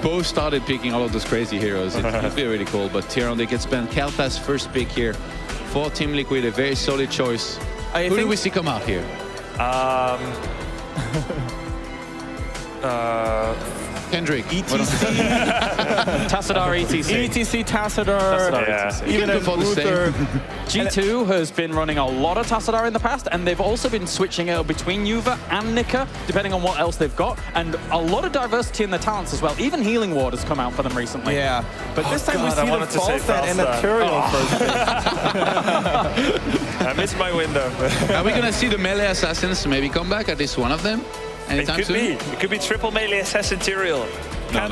both started picking all of those crazy heroes. It would be really cool. But Tyrion, they get spent. Kalthas first pick here for Team Liquid, a very solid choice. Who do we see come out here? Kendrick. ETC. Tassadar ETC. ETC, Tassadar. Yeah. Even a Luther. G2 has been running a lot of Tassadar in the past, and they've also been switching it between Yuva and Nika, depending on what else they've got, and a lot of diversity in the talents as well. Even Healing Ward has come out for them recently. Yeah, but this time we see the Falstad and the Tyrion first. I missed my window. Are we going to see the melee assassins maybe come back, at least one of them? Anytime soon? It could be triple melee assassin Tyrion. No.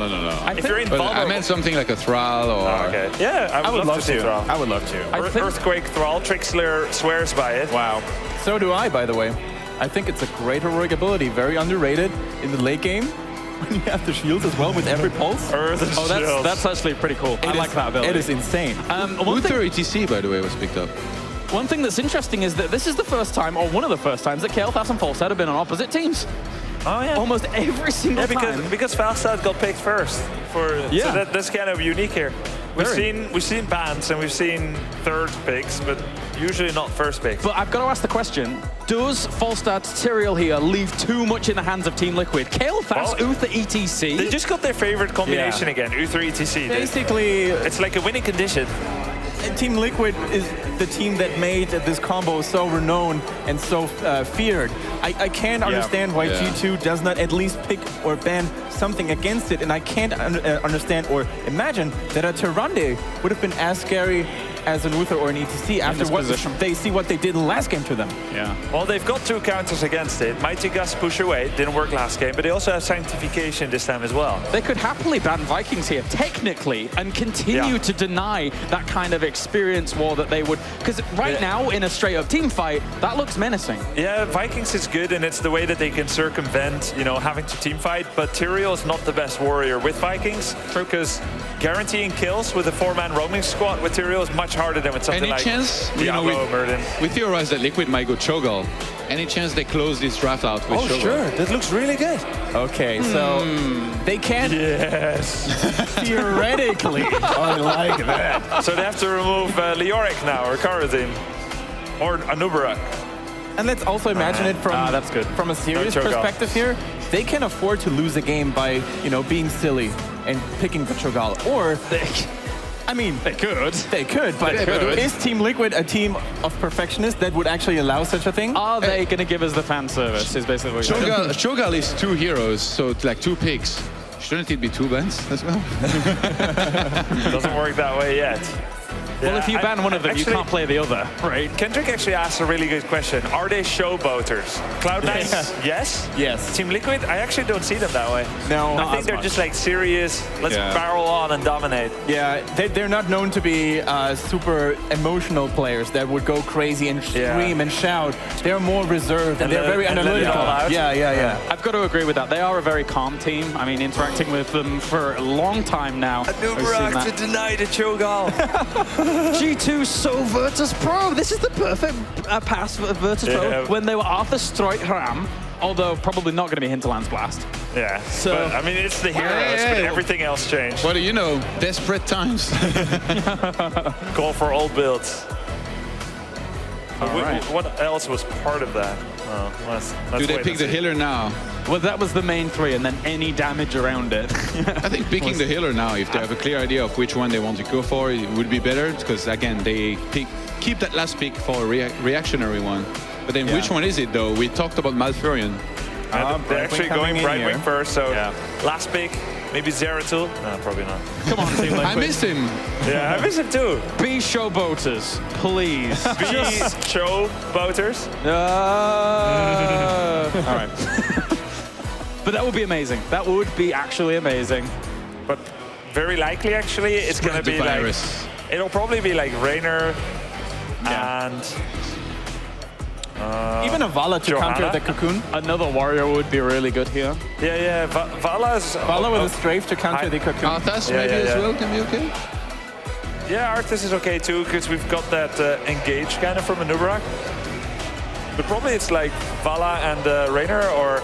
If you're But I meant something like a Thrall or... okay. Yeah, I would love to see Thrall. I would love to. Earthquake Thrall, Trixler swears by it. Wow. So do I, by the way. I think it's a great heroic ability, very underrated in the late game. When you have the shields as well with every pulse. That's actually pretty cool. I like that ability. It is insane. Luther ETC, by the way, was picked up. One thing that's interesting is that this is the first time, or one of the first times, that Kalthas and Falstad have been on opposite teams. Oh yeah. Almost every single time. Because Falstad got picked first. So that's kind of unique here. We've seen bans and we've seen third picks, but usually not first picks. But I've got to ask the question, does Falstad Tyrael here leave too much in the hands of Team Liquid? Kalthas, Uther, ETC. They just got their favorite combination again, Uther, ETC. Basically, it's like a winning condition. Team Liquid is the team that made this combo so renowned and so feared. I can't understand why G2 does not at least pick or ban something against it, and I can't understand or imagine that a Tyrande would have been as scary as an Uther or an ETC after what they see what they did last game to them. Yeah. Well, they've got two counters against it. Mighty Gust push away, didn't work last game, but they also have Sanctification this time as well. They could happily ban Vikings here, technically, and continue to deny that kind of experience war that they would, because right now, in a straight-up team fight, that looks menacing. Yeah, Vikings is good, and it's the way that they can circumvent, you know, having to team fight, but Tyrael is not the best warrior with Vikings, because guaranteeing kills with a 4-man roaming squad with Tyrael is much harder than with something like chance? We theorize that Liquid might go Cho'Gall. Any chance they close this draft out with Cho'Gall? Sure, that looks really good. Okay, so they can't... Yes. Theoretically. I like that. So they have to remove Leoric now, or Karazin, or Anubarak. And let's also imagine it from that's good. From a serious perspective here. They can afford to lose a game by, you know, being silly and picking the Cho'Gall. Or I mean, they could. They could, but is Team Liquid a team of perfectionists that would actually allow such a thing? Are they going to give us the fan service? Is basically what Cho'Gall is 2 heroes, so it's like 2 picks. Shouldn't it be 2 bans as well? Doesn't work that way yet. Well, if you ban one of them, you can't play the other, right? Kendrick actually asked a really good question. Are they showboaters? Cloud9, yes? Yes. Team Liquid, I actually don't see them that way. No. I think they're just like serious, let's barrel on and dominate. Yeah, they're not known to be super emotional players that would go crazy and scream and shout. They're more reserved and they're very analytical. Yeah. I've got to agree with that. They are a very calm team. I mean, interacting with them for a long time now. Anubarak to deny the Cho'Gall. G2 so Virtus Pro. This is the perfect pass for Virtus Pro when they were Arthur Stroit Haram, although probably not going to be Hinterland's Blast. Yeah, so but, I mean, it's the heroes, but everything else changed. What do you know? Desperate times. Call for old builds. Right. What else was part of that? Let's do they pick the healer now? Well, that was the main 3, and then any damage around it. I think picking the healer now, if they have a clear idea of which one they want to go for, it would be better, because again, they keep that last pick for a reactionary one. But then which one is it, though? We talked about Malfurion. They're actually going Brightwing first, so last pick, maybe Zeratul. No, probably not. Come on, Team Liquid. I missed him. Yeah, I miss him too. Be showboaters, please. Be showboaters. All right. But that would be amazing. That would be actually amazing. But very likely, actually, it's going to be like... It'll probably be like Raynor and... even a Vala to counter the Cocoon. Another warrior would be really good here. Yeah. Vala with a strafe to counter the Cocoon. Arthas maybe as well can be okay? Yeah, Arthas is okay too, because we've got that engage kind of from Anubarak. But probably it's like Vala and Raynor, or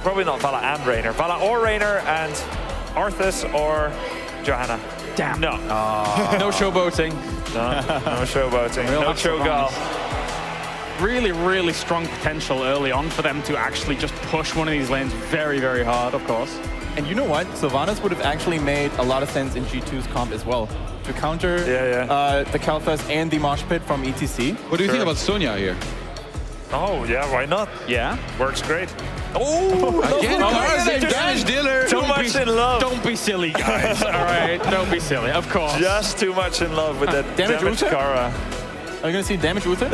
probably not Vala and Raynor. Vala or Raynor and Arthas or Johanna. Damn. No. No showboating. No showboating. Real No hard to showgal. Really, really strong potential early on for them to actually just push one of these lanes very, very hard, of course. And you know what? Sylvanas would have actually made a lot of sense in G2's comp as well. To counter the Kalthas and the Mosh Pit from ETC. What do you think about Sonya here? Oh, yeah, why not? Yeah. Works great. Oh, again, damage dealer. Too much in love. Don't be silly, guys. All right, don't be silly, of course. Just too much in love with that damage Kara. Are you going to see damage Uther?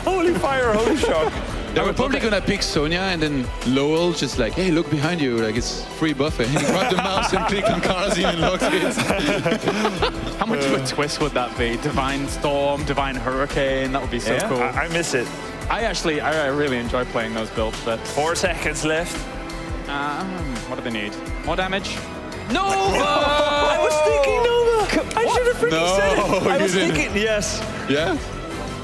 Holy fire, holy shock. They were probably gonna pick Sonya and then Lowell just like, hey, look behind you, like it's free buffer. And he grabbed the mouse and clicked on Karazin and locked it. How much of a twist would that be? Divine Storm, Divine Hurricane, that would be so cool. I miss it. I really enjoy playing those builds, but... 4 seconds left. What do they need? More damage? Nova! I was thinking Nova! I should have freaking said it! I was thinking, yes. Yeah?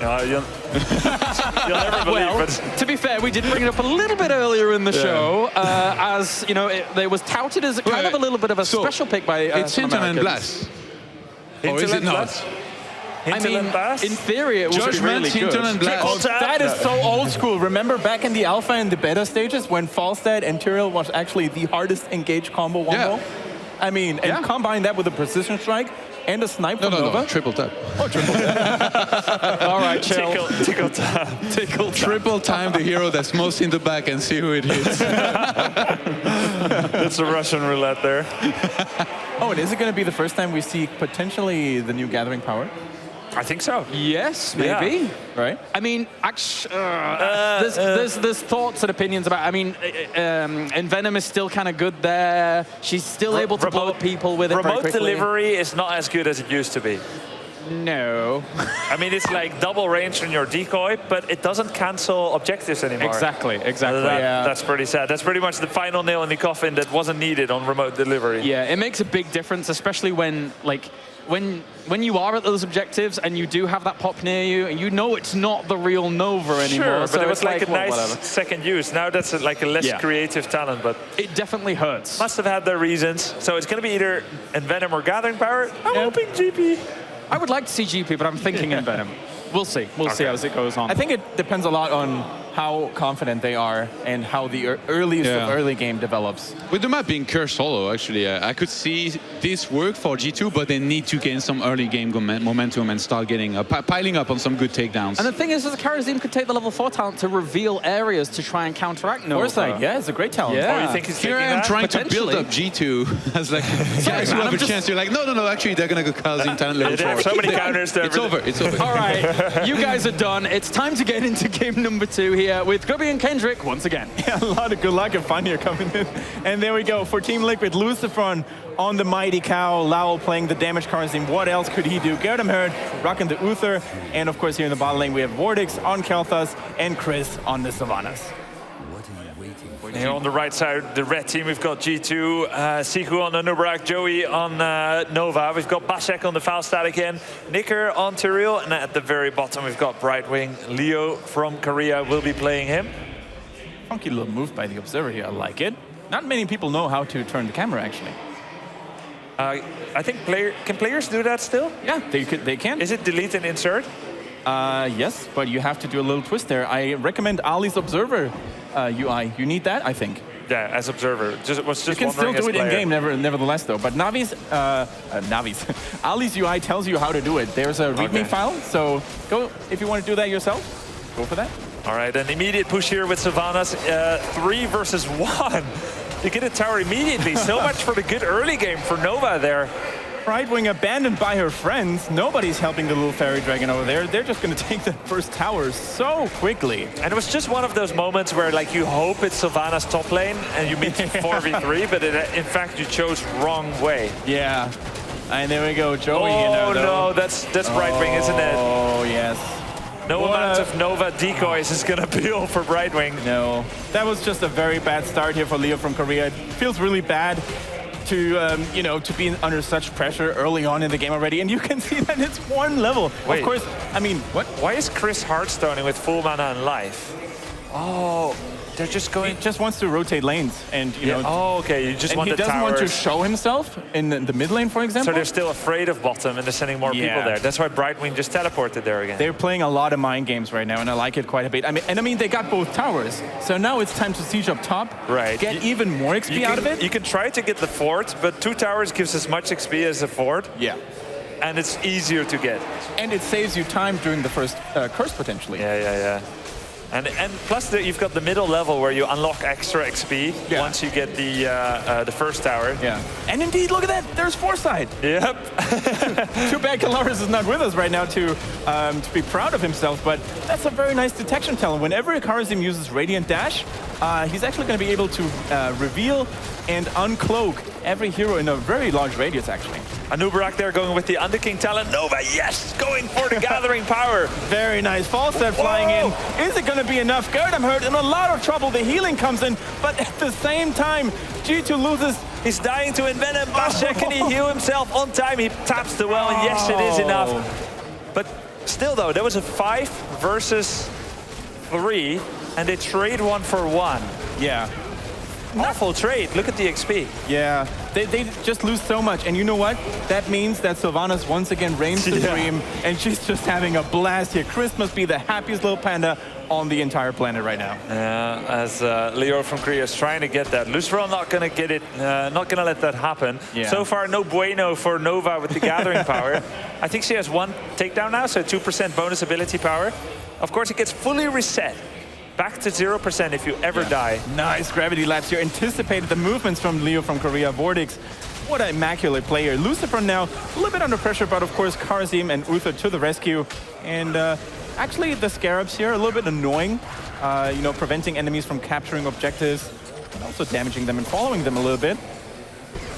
You'll never believe it. To be fair, we did bring it up a little bit earlier in the show, as, you know, it was touted as kind of a little bit of a special pick by it's Hinton and Blast. Or is it not? I mean, in theory, it would be really good. And Blast. That is so old school. Remember back in the alpha and the beta stages when Falstad and Tyrael was actually the hardest engaged combo wombo? I mean, and combine that with a precision strike and a snipe from Nova. No, triple tap. Oh, triple tap. All right, chill. Tickle tap. Tickle tap. Triple time the hero that's most in the back and see who it hits. It's a Russian roulette there. Oh, and is it going to be the first time we see potentially the new Gathering Power? I think so. Yes, maybe. Right? I mean, actually, there's thoughts and opinions about. I mean, Envenom is still kind of good there. She's still able to blow up people with it very Remote quickly. delivery is not as good as it used to be. No. I mean, it's like double range on your decoy, but it doesn't cancel objectives anymore. Exactly. That's pretty sad. That's pretty much the final nail in the coffin that wasn't needed on remote delivery. Yeah, it makes a big difference, especially when, like, when you are at those objectives and you do have that pop near you, and you know it's not the real Nova anymore. Sure, so but it was like a nice whatever. second use. Now that's like a less creative talent, but it definitely hurts. Must have had their reasons. So it's going to be either Envenom or Gathering Power. I'm hoping GP. I would like to see GP, but I'm thinking Envenom. We'll see. We'll see as it goes on. I think it depends a lot on how confident they are and how the earliest of early game develops. With the map being cursed solo, actually, I could see this work for G2, but they need to gain some early game momentum and start getting piling up on some good takedowns. And the thing is, the Karazim could take the level 4 talent to reveal areas to try and counteract Nova. Foresight, yeah, it's a great talent. Yeah. Oh, you think he's Here I am trying to build up G2 as like guys who have a chance. You're like, no, actually they're gonna go Karazim talent level 4. They have so many counters there. It's over. All right, you guys are done. It's time to get into game number 2 here with Grubby and Kendrick once again. Yeah, a lot of good luck and fun here coming in. And there we go for Team Liquid. Lucifron on the Mighty Cow. Lowell playing the damage Karazim. What else could he do? Gerdam Herd rocking the Uther. And of course here in the bottom lane we have Vortex on Kalthas and Chris on the Sylvanas. Here on the right side, the red team, we've got G2, Siku on the Nubarak, Joey on Nova. We've got Basek on the Falstad again, Nicker on Tyrael, and at the very bottom we've got Brightwing. Leo from Korea will be playing him. Funky little move by the Observer here, I like it. Not many people know how to turn the camera actually. I think can players do that still? Yeah, they can. Is it delete and insert? Yes, but you have to do a little twist there. I recommend Ali's Observer UI. You need that, I think. Yeah, as observer. You can still do it in game, nevertheless, though. But Navi's, Ali's UI tells you how to do it. There's a README file, so go if you want to do that yourself. Go for that. All right, an immediate push here with Sylvanas. 3 versus 1. You get a tower immediately. So much for the good early game for Nova there. Brightwing abandoned by her friends. Nobody's helping the little fairy dragon over there. They're just going to take the first tower so quickly. And it was just one of those moments where, like, you hope it's Sylvanas top lane and you meet 4v3, but in fact you chose wrong way. Yeah. And there we go, Joey. Oh no, that's Brightwing, isn't it? Oh yes. No amount of Nova decoys is going to appeal for Brightwing. No. That was just a very bad start here for Leo from Korea. It feels really bad to to be under such pressure early on in the game already, and you can see that it's 1 level. Wait. Of course, I mean, what? Why is Chris hardstoning with full mana and life? Oh, they're just going. He just wants to rotate lanes, and you know. Oh, okay. You just and want he the doesn't towers. want to show himself in the mid lane, for example. So they're still afraid of bottom, and they're sending more people there. That's why Brightwing just teleported there again. They're playing a lot of mind games right now, and I like it quite a bit. I mean, they got both towers, so now it's time to siege up top. Right. Get even more XP out of it. You can try to get the fort, but 2 towers gives as much XP as a fort. Yeah. And it's easier to get. And it saves you time during the first curse, potentially. Yeah. And plus you've got the middle level where you unlock extra XP once you get the first tower. Yeah. And indeed, look at that. There's Foresight. Yep. Too bad Kalaris is not with us right now to be proud of himself, but that's a very nice detection talent. Whenever Karazim uses Radiant Dash, he's actually going to be able to reveal and uncloak every hero in a very large radius, actually. Anubarak there going with the Underking talent. Nova, yes! Going for the gathering power. Very nice. False step flying in. Is it going to be enough? Gerdam hurt in a lot of trouble. The healing comes in, but at the same time, G2 loses. He's dying to Envenom. Bashek, can he heal himself on time? He taps the well, and yes, it is enough. But still, though, there was a 5 versus 3, and they trade 1 for 1. Yeah. Awful trade. Look at the XP. Yeah, they just lose so much. And you know what? That means that Sylvanas once again reigns supreme, and she's just having a blast here. Chris must be the happiest little panda on the entire planet right now. Yeah, as Leo from Korea is trying to get that. Lucifer not going to get it, not going to let that happen. Yeah. So far, no bueno for Nova with the gathering power. I think she has 1 takedown now, so 2% bonus ability power. Of course, it gets fully reset. Back to 0% if you ever die. Nice gravity lapse here. Anticipated the movements from Leo from Korea. Vortex, what an immaculate player. Lucifer now a little bit under pressure, but of course Karazim and Uther to the rescue. And actually the Scarabs here, a little bit annoying. You know, preventing enemies from capturing objectives and also damaging them and following them a little bit.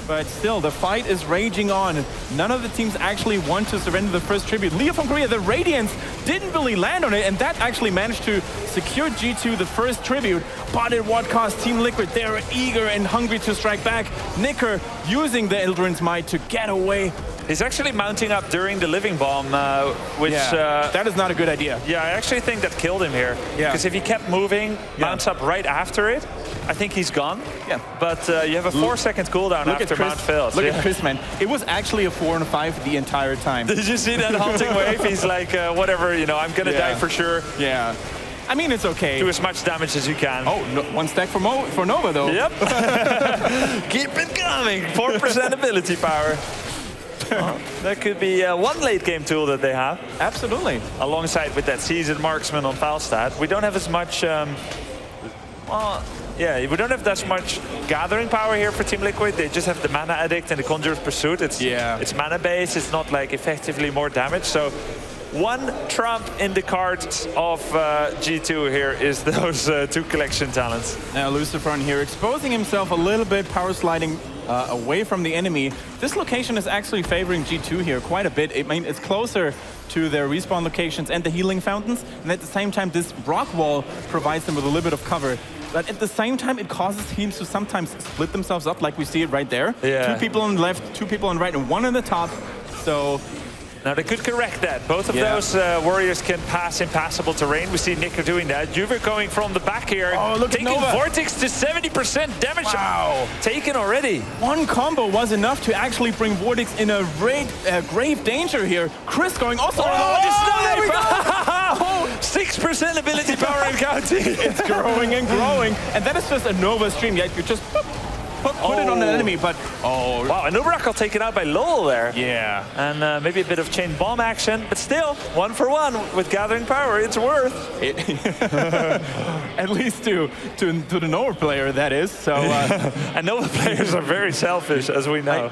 But still, the fight is raging on. None of the teams actually want to surrender the first tribute. Leo from Korea, the Radiance, didn't really land on it, and that actually managed to secure G2 the first tribute. But at what cost? Team Liquid, they're eager and hungry to strike back. Nicker using the Eldrin's Might to get away. He's actually mounting up during the Living Bomb, which... that is not a good idea. Yeah, I actually think that killed him here. Yeah. Because if he kept moving, mounts up right after it, I think he's gone. Yeah. But you have a 4-second cooldown after Mount fails. Look at Chris, man. It was actually a 4 and 5 the entire time. Did you see that haunting wave? He's like, whatever, you know, I'm going to die for sure. Yeah. I mean, it's okay. Do as much damage as you can. Oh, no, 1 stack for Nova, though. Yep. Keep it coming. 4% ability power. That could be one late game tool that they have. Absolutely. Alongside with that seasoned marksman on Falstad. We don't have as much... we don't have that much gathering power here for Team Liquid. They just have the Mana Addict and the Conjurer's Pursuit. It's mana based. It's not like effectively more damage. So 1 trump in the cards of G2 here is those 2 collection talents. Now Lucifer here exposing himself a little bit, power sliding away from the enemy. This location is actually favoring G2 here quite a bit. I mean, it's closer to their respawn locations and the healing fountains. And at the same time, this rock wall provides them with a little bit of cover. But at the same time, it causes teams to sometimes split themselves up, like we see it right there. Yeah. 2 people on the left, 2 people on the right, and 1 on the top. So now they could correct that. Both of those warriors can pass impassable terrain. We see Nicker doing that. Juve going from the back here. Oh, look taking at Nova. Vortex to 70% damage. Wow. Taken already. 1 combo was enough to actually bring Vortex in a grave danger here. Chris going also. There we go. 6% ability power and counting. It's growing and growing. And that is just a Nova stream. Yeah, you just put it on an enemy, but wow, and Nubarak got taken out by Lowell there. Yeah. And maybe a bit of chain bomb action, but still 1 for 1 with gathering power. It's worth it. At least to the Nova player, that is. So and Nova players are very selfish, as we know.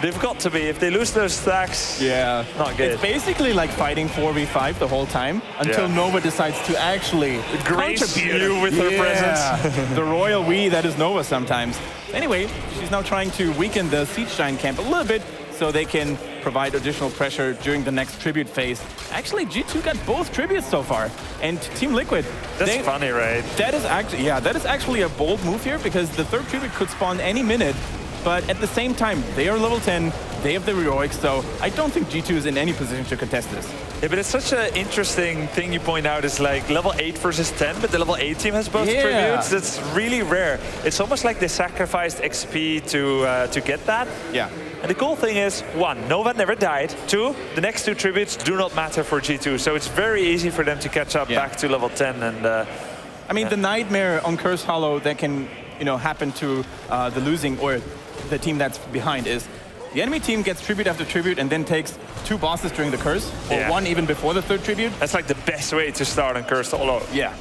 They've got to be. If they lose those stacks, not good. It's basically like fighting 4v5 the whole time until Nova decides to actually grace you with her presence. The royal we that is Nova sometimes. Anyway, she's now trying to weaken the Siege Giant camp a little bit so they can provide additional pressure during the next tribute phase. Actually, G2 got both tributes so far. And Team Liquid... That's funny, right? That is actually a bold move here because the 3rd tribute could spawn any minute. But at the same time, they are level 10. They have the heroics, so I don't think G2 is in any position to contest this. Yeah, but it's such an interesting thing you point out is like level 8 versus 10, but the level 8 team has both tributes. That's really rare. It's almost like they sacrificed XP to get that. Yeah. And the cool thing is, 1, Nova never died. 2, the next 2 tributes do not matter for G2, so it's very easy for them to catch up back to level 10. And I mean, the nightmare on Curse Hollow that can, happen to the losing or the team that's behind is the enemy team gets tribute after tribute and then takes 2 bosses during the curse, or 1 even before the 3rd tribute. That's like the best way to start on Cursed Hollow. Yeah.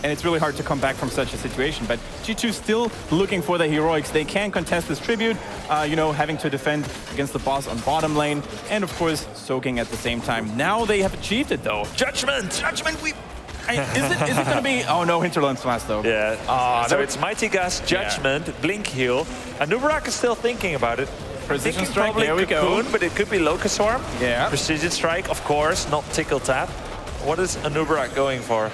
And it's really hard to come back from such a situation. But G2 still looking for the heroics. They can contest this tribute, having to defend against the boss on bottom lane, and of course, soaking at the same time. Now they have achieved it, though. Judgment! Judgment, is it going to be... Oh, no, Hinterland Smash, though. Yeah. So it's Mighty Gust, Judgment, Blink Heal. And Nubarak is still thinking about it. Precision Strike, there we Cocoon, go. But it could be Locust Swarm. Yeah. Precision Strike, of course, not Tickle Tap. What is Nubarak going for?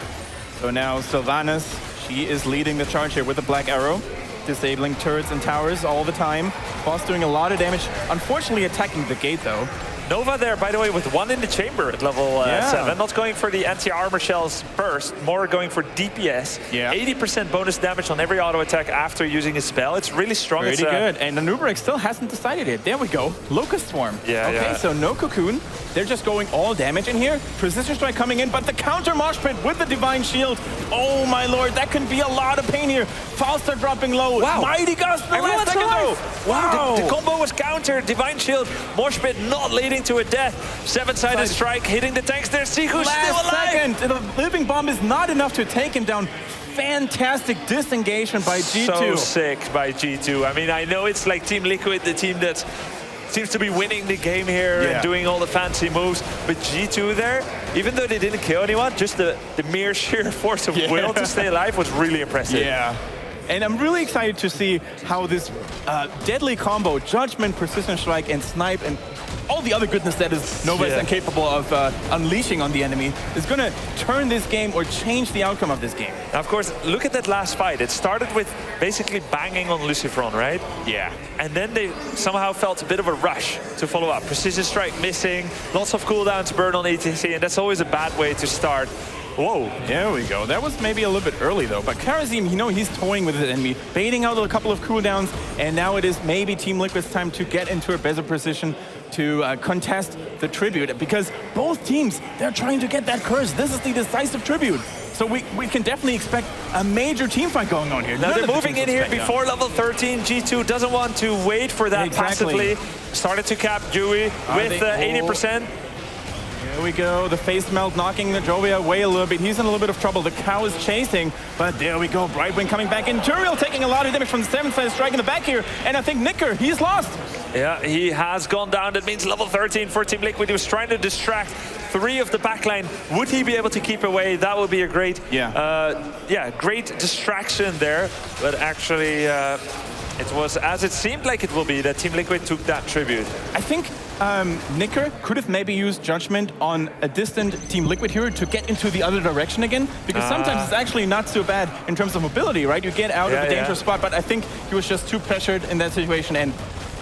So now Sylvanas, she is leading the charge here with the Black Arrow, disabling turrets and towers all the time. Boss doing a lot of damage, unfortunately attacking the gate though. Nova there, by the way, with 1 in the chamber at level 7. Not going for the anti-armor shells burst, more going for DPS. 80% bonus damage on every auto attack after using a spell. It's really strong. Pretty good. And the Nubarak still hasn't decided it. There we go. Locust Swarm. Okay, so no Cocoon. They're just going all damage in here. Precision Strike coming in, but the counter Mosh Pit with the Divine Shield. Oh my lord, that can be a lot of pain here. Falster dropping low. Wow. Mighty Gust in the last second though. Wow. The combo was countered. Divine Shield, Mosh Pit not leading to a death. 7-sided strike hitting the tanks there. Siku's still alive. Second. The Living Bomb is not enough to take him down. Fantastic disengagement by G2. So sick by G2. I mean, I know it's like Team Liquid, the team that seems to be winning the game here and doing all the fancy moves. But G2 there, even though they didn't kill anyone, just the mere sheer force of will to stay alive was really impressive. Yeah. And I'm really excited to see how this deadly combo, Judgment, Precision Strike, and Snipe, and all the other goodness that is Nova is incapable of unleashing on the enemy, is going to turn this game or change the outcome of this game. Now, of course, look at that last fight. It started with basically banging on Lucifron, right? Yeah. And then they somehow felt a bit of a rush to follow up. Precision Strike missing, lots of cooldowns burn on ETC, and that's always a bad way to start. Whoa. There we go. That was maybe a little bit early, though. But Karazim, he's toying with his enemy, baiting out a couple of cooldowns, and now it is maybe Team Liquid's time to get into a better position to contest the tribute, because both teams, they're trying to get that curse. This is the decisive tribute. So we can definitely expect a major team fight going on here. Now they're moving in here before level 13. G2 doesn't want to wait for that passively. Started to cap Dewey with 80%. Here we go, the face melt knocking the Jovia away a little bit. He's in a little bit of trouble. The cow is chasing, but there we go. Brightwing coming back in. Turiel taking a lot of damage from the 7-sided strike in the back here. And I think Nicker, he's lost. Yeah, he has gone down. That means level 13 for Team Liquid. He was trying to distract 3 of the backline. Would he be able to keep away? That would be a great, great distraction there. But actually, it was as it seemed like it will be that Team Liquid took that tribute. I think Nicker could have maybe used Judgment on a distant Team Liquid hero to get into the other direction again, because sometimes it's actually not so bad in terms of mobility, right? You get out of a dangerous spot, but I think he was just too pressured in that situation and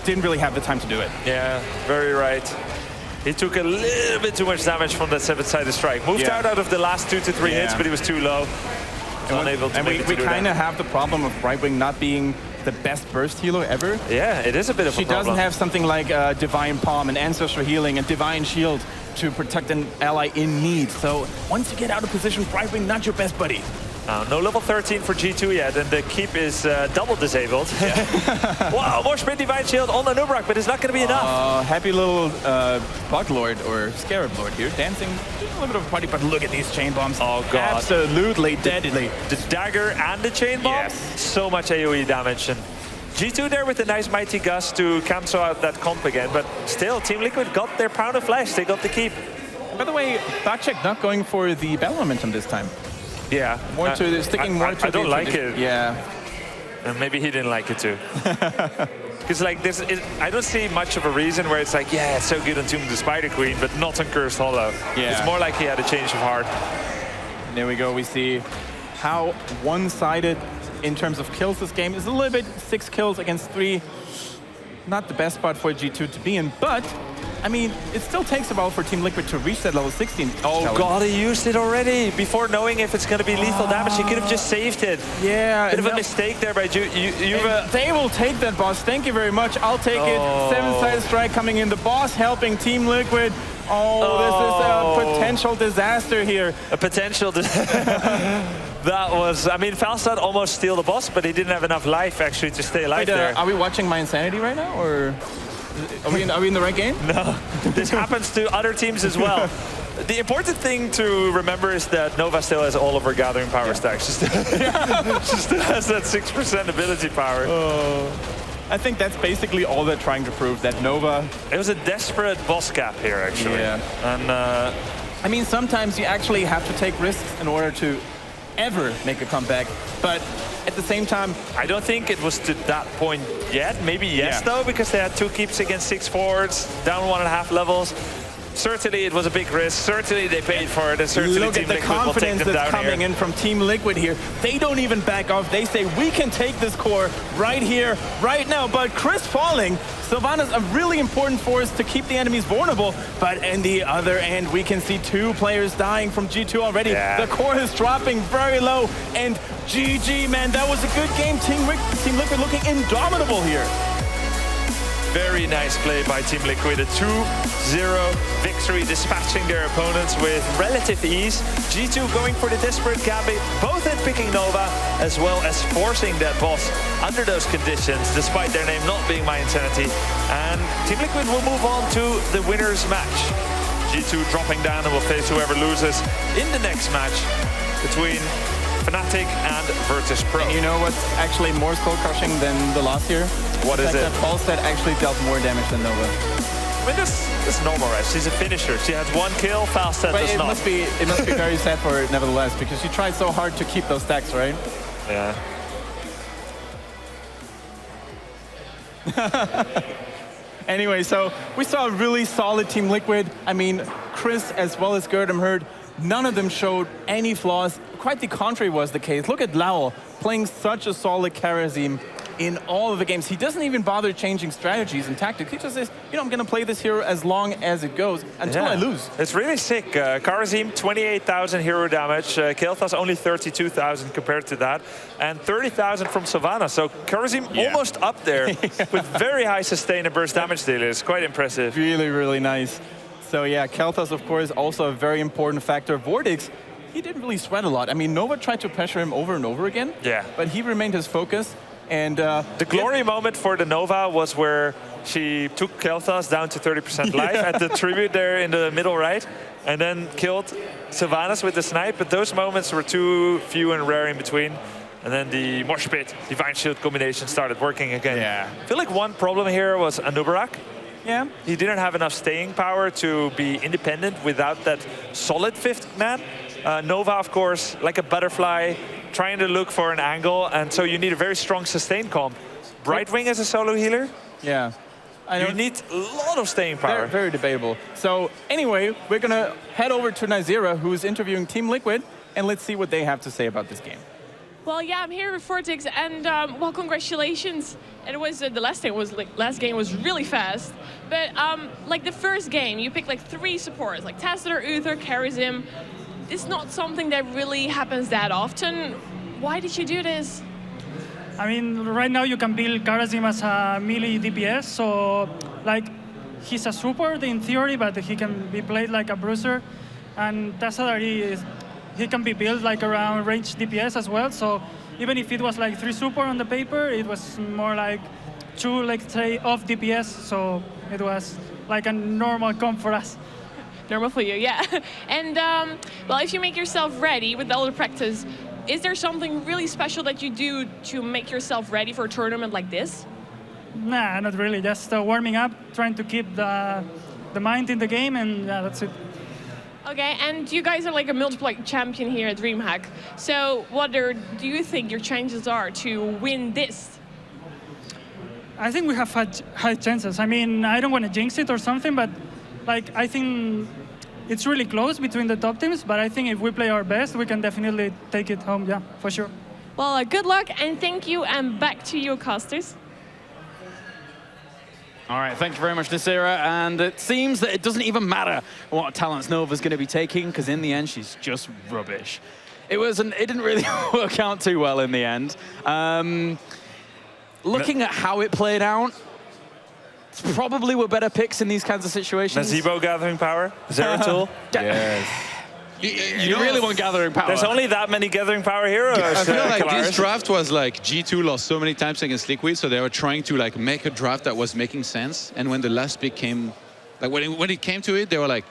didn't really have the time to do it. Yeah, very right. He took a little bit too much damage from that 7-sided strike. Moved out of the last 2 to 3 hits, but he was too low. Unable to we kind of have the problem of Brightwing not being the best burst healer ever. Yeah, it is a bit of a problem. She doesn't have something like Divine Palm and Ancestral Healing and Divine Shield to protect an ally in need. So once you get out of position, Brightwing not your best buddy. No level 13 for G2 yet, and the keep is double disabled. Wow, Mosh Pit Divine Shield on the Nubarak, but it's not going to be enough. Happy little Bug Lord or Scarab Lord here, dancing just a little bit of a party, but look at these chain bombs. Oh god. Absolutely deadly. The dagger and the chain bomb? Yes. So much AoE damage. And G2 there with a nice Mighty Gust to cancel out that comp again, but still, Team Liquid got their pound of flesh, they got the keep. By the way, Bacek not going for the battle momentum this time. Yeah. Sticking more to I don't like it. Yeah. And maybe he didn't like it too. Because like this, I don't see much of a reason where it's like, yeah, it's so good on Tomb of the Spider Queen, but not on Cursed Hollow. Yeah. It's more like he had a change of heart. And there we go. We see how one-sided in terms of kills this game is a little bit. 6 kills against 3. not the best spot for G2 to be in, but I mean, it still takes a while for Team Liquid to reach that level 16. Oh challenge. God, he used it already before knowing if it's going to be lethal damage. He could have just saved it. Yeah. Bit of a mistake there by Juve. They will take that, boss. Thank you very much. I'll take it. 7-sided strike coming in. The boss helping Team Liquid. Oh, this is a potential disaster here. A potential That was, I mean, Falstad almost steal the boss, but he didn't have enough life actually to stay alive there. Are we watching My Insanity right now, or are we in the right game? No, this happens to other teams as well. The important thing to remember is that Nova still has all of her gathering power stacks. She still has that 6% ability power. I think that's basically all they're trying to prove, that Nova... It was a desperate boss cap here, actually. Yeah. And I mean, sometimes you actually have to take risks in order to ever make a comeback, but at the same time... I don't think it was to that point yet. Maybe yes, though, because they had 2 keeps against 6 forwards, down 1.5 levels. Certainly it was a big risk. Certainly they paid for it. And certainly look Team at the Liquid confidence will take them that's down coming in from Team Liquid here. They don't even back off. They say, we can take this core right here, right now. But Chris falling, Sylvanas a really important force to keep the enemies vulnerable. But in the other end, we can see 2 players dying from G2 already. Yeah. The core is dropping very low. And GG, man, that was a good game. Team Liquid looking indomitable here. Very nice play by Team Liquid. A 2-0 victory, dispatching their opponents with relative ease. G2 going for the desperate gambit, both at picking Nova, as well as forcing that boss under those conditions, despite their name not being My Insanity. And Team Liquid will move on to the winner's match. G2 dropping down and will face whoever loses in the next match between Fnatic and Virtus Pro. And you know what's actually more soul-crushing than the last year? What is it? That Falstad actually dealt more damage than Nova. I mean, that's normal, right? She's a finisher. She has 1 kill, Falstad does not. It must be very sad for her, nevertheless, because she tried so hard to keep those stacks, right? Yeah. Anyway, so we saw a really solid Team Liquid. I mean, Chris as well as Gerdem heard, none of them showed any flaws. Quite the contrary was the case. Look at Lowell playing such a solid Karazim in all of the games. He doesn't even bother changing strategies and tactics. He just says, you know, I'm going to play this hero as long as it goes until I lose. It's really sick. Karazim, 28,000 hero damage. Kael'Thas only 32,000 compared to that. And 30,000 from Sylvanas. So Karazim almost up there with very high sustain and burst damage dealers. Quite impressive. Really, really nice. So yeah, Kael'Thas, of course, also a very important factor. Vortex, he didn't really sweat a lot. I mean, Nova tried to pressure him over and over again. Yeah. But he remained his focus. And the glory moment for the Nova was where she took Kael'Thas down to 30% life at the tribute there in the middle right, and then killed Sylvanas with the snipe. But those moments were too few and rare in between. And then the Mosh Pit, Divine Shield combination started working again. Yeah. I feel like one problem here was Anubarak. Yeah. He didn't have enough staying power to be independent without that solid 5th man. Nova, of course, like a butterfly, trying to look for an angle, and so you need a very strong sustain comp. Brightwing as a solo healer? Yeah. You need a lot of staying power. Very debatable. So anyway, we're going to head over to Nizera, who's interviewing Team Liquid, and let's see what they have to say about this game. Well, yeah, I'm here with Vortex, and well, congratulations. It was the last game was really fast, but like the first game, you picked like 3 supports, like Tassadar, Uther, Karazim. It's not something that really happens that often. Why did you do this? I mean, right now you can build Karazim as a melee DPS, so like he's a support in theory, but he can be played like a bruiser. And Tassadar, he can be built like around range DPS as well. So even if it was like 3 support on the paper, it was more like 2, let's say, off DPS. So it was like a normal comp for us. Normal for you, yeah. And well, if you make yourself ready with all the practice, is there something really special that you do to make yourself ready for a tournament like this? Nah, not really. Just warming up, trying to keep the mind in the game, and yeah, that's it. Okay, and you guys are like a multiple champion here at DreamHack. So what do you think your chances are to win this? I think we have high chances. I mean, I don't want to jinx it or something, but like I think it's really close between the top teams, but I think if we play our best, we can definitely take it home, yeah, for sure. Well, good luck and thank you, and back to you, casters. All right, thank you very much, Nasira. And it seems that it doesn't even matter what talents Nova's going to be taking, because in the end, she's just rubbish. It didn't really work out too well in the end. Looking at how it played out, probably were better picks in these kinds of situations. Nazebo gathering power, Zeratul. Yes. You really want gathering power. There's only that many gathering power heroes. I feel like this draft was like G2 lost so many times against Liquid, so they were trying to like make a draft that was making sense. And when the last pick came, like when it came to it, they were like,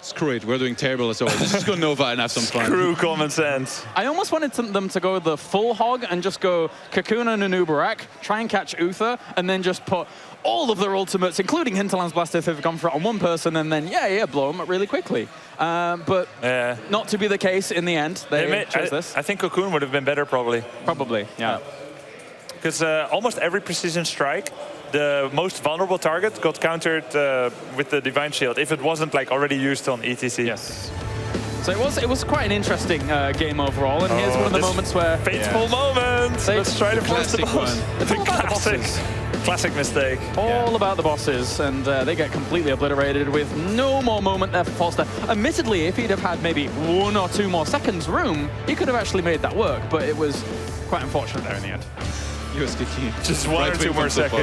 screw it, we're doing terrible, so let's just go Nova and have some fun. Screw common sense. I almost wanted them to go the full hog and just go Kakuna and Anubarak, try and catch Uther, and then just put all of their ultimates, including Hinterland's Blast if they've gone for it on one person, and then, blow them up really quickly. But not to be the case in the end. They chose this. I think Cocoon would have been better, probably. Probably, yeah. Because almost every precision strike, the most vulnerable target got countered with the Divine Shield, if it wasn't like already used on ETC. Yes. So it was quite an interesting game overall, and here's one of the moments where... Fateful moment! Let's try to force the boss. It's all about the bosses. Classic mistake. All about the bosses, and they get completely obliterated with no more moment there for Falster. Admittedly, if he'd have had maybe 1 or 2 more seconds room, he could have actually made that work, but it was quite unfortunate there in the end. He was kicking just 1 or 2 more seconds.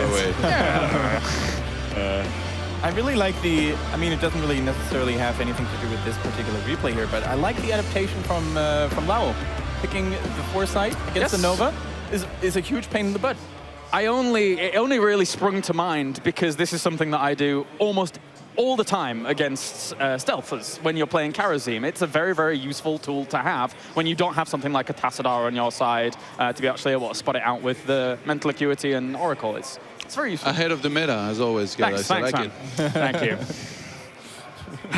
I really like I mean, it doesn't really necessarily have anything to do with this particular replay here, but I like the adaptation from Lau. Picking the foresight against the Nova is a huge pain in the butt. It only really sprung to mind because this is something that I do almost all the time against stealthers when you're playing Karazim. It's a very, very useful tool to have when you don't have something like a Tassadar on your side to be actually able to spot it out with the Mental Acuity and Oracle. It's very useful. Ahead of the meta, as always, guys. Thanks, I like it. Thank you.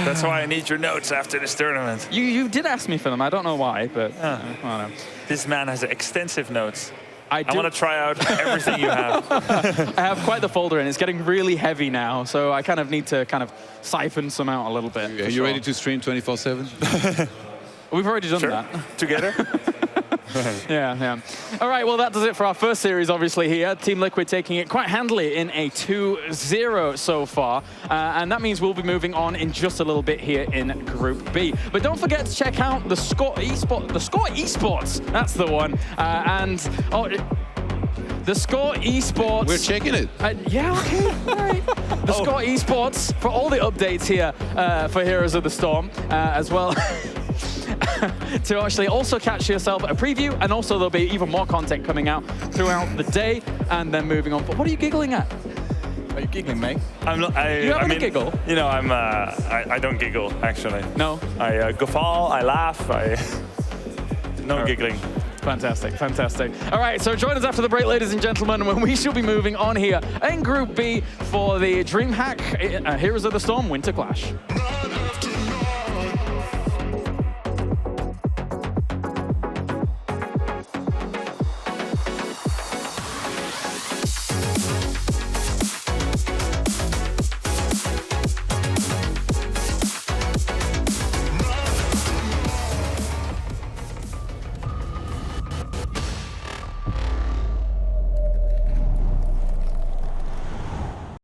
That's why I need your notes after this tournament. You did ask me for them. I don't know why, but I don't know. This man has extensive notes. I want to try out everything you have. I have quite the folder, and it's getting really heavy now, so I kind of need to siphon some out a little bit. Are you ready to stream 24/7? We've already done that. Together? Yeah. All right, well, that does it for our first series, obviously, here. Team Liquid taking it quite handily in a 2-0 so far. And that means we'll be moving on in just a little bit here in Group B. But don't forget to check out the Score eSports. That's the one. The Score eSports. We're checking it. Yeah, okay. All right. The Score eSports for all the updates here for Heroes of the Storm, as well. To actually also catch yourself a preview, and also there'll be even more content coming out throughout the day, and then moving on. But what are you giggling at? Are you giggling, mate? I'm not. You having a giggle? You know, I don't giggle actually. No. I guffaw. I laugh. No giggling. Fantastic, fantastic. All right, so join us after the break, ladies and gentlemen, when we shall be moving on here in Group B for the DreamHack Heroes of the Storm Winter Clash.